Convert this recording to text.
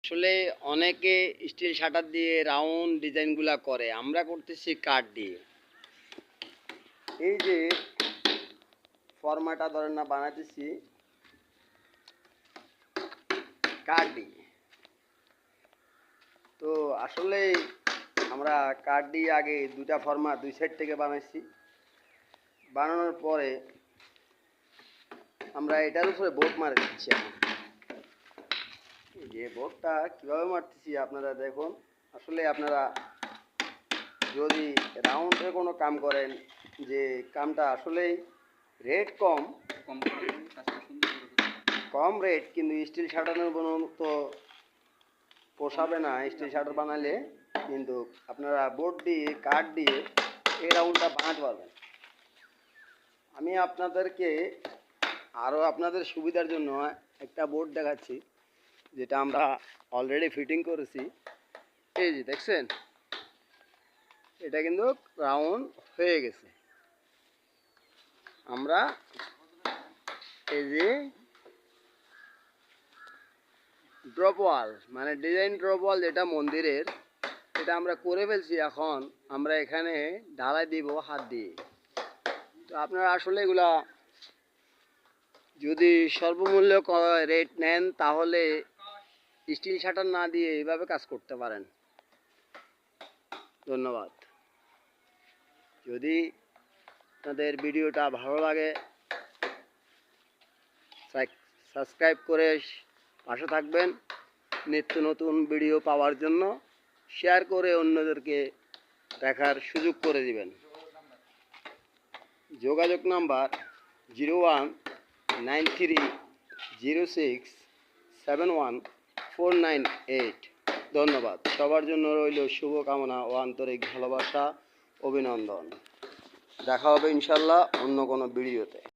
আসলে অনেকে still shutter দিয়ে রাউন্ড ডিজাইনগুলা করে, আমরা করতেছি কাঠ দিয়ে। এই যে ফর্মাটা ধরেন না বানাতেছি কাঠ দিয়ে। তো আসলে আমরা কাঠ দিয়ে আগে দুটা ফর্মা দুই সাইড থেকে বানাইছি। বানানোর পরে আমরা এটার উপরে বোর্ড মারে দিচ্ছি। এই যে বোর্ডটা কীভাবে মারতেছি আপনারা দেখুন। আসলে আপনারা যদি রাউন্ডের কোনো কাম করেন, যে কামটা আসলেই রেট কম রেট, কিন্তু স্টিল শাটারের মতো পোষাবে না। স্টিল শাটার বানালে কিন্তু আপনারা বোর্ড দিয়ে কাঠ দিয়ে এই রাউন্ডটা বানাতে পারবেন। আমি আপনাদেরকে আরও আপনাদের সুবিধার জন্য একটা বোর্ড দেখাচ্ছি, যেটা আমরা অলরেডি ফিটিং করেছি। এই যে দেখছেন, এটা কিন্তু রাউন্ড হয়ে গেছে। আমরা এই যে ড্রপ ওয়াল, মানে ডিজাইন ড্রপ ওয়াল যেটা মন্দিরের, এটা আমরা করে ফেলছি। এখন আমরা এখানে ঢালাই দিব হাত দিয়ে। তো আপনারা আসলে এগুলা যদি সর্বমূল্য রেট নেন, তাহলে স্টিল শাটার না দিয়ে এইভাবে কাজ করতে পারেন। ধন্যবাদ। যদি আপনাদের ভিডিওটা ভালো লাগে, সাবস্ক্রাইব করে পাশে থাকবেন। নিত্য নতুন ভিডিও পাওয়ার জন্য শেয়ার করে অন্যদেরকে দেখার সুযোগ করে দিবেন। যোগাযোগ নাম্বার 0193067148। ধন্যবাদ। সবার জন্য রইল শুভকামনা ও আন্তরিক ভালোবাসা, অভিনন্দন। দেখা হবে ইনশাল্লাহ অন্য কোনো ভিডিওতে।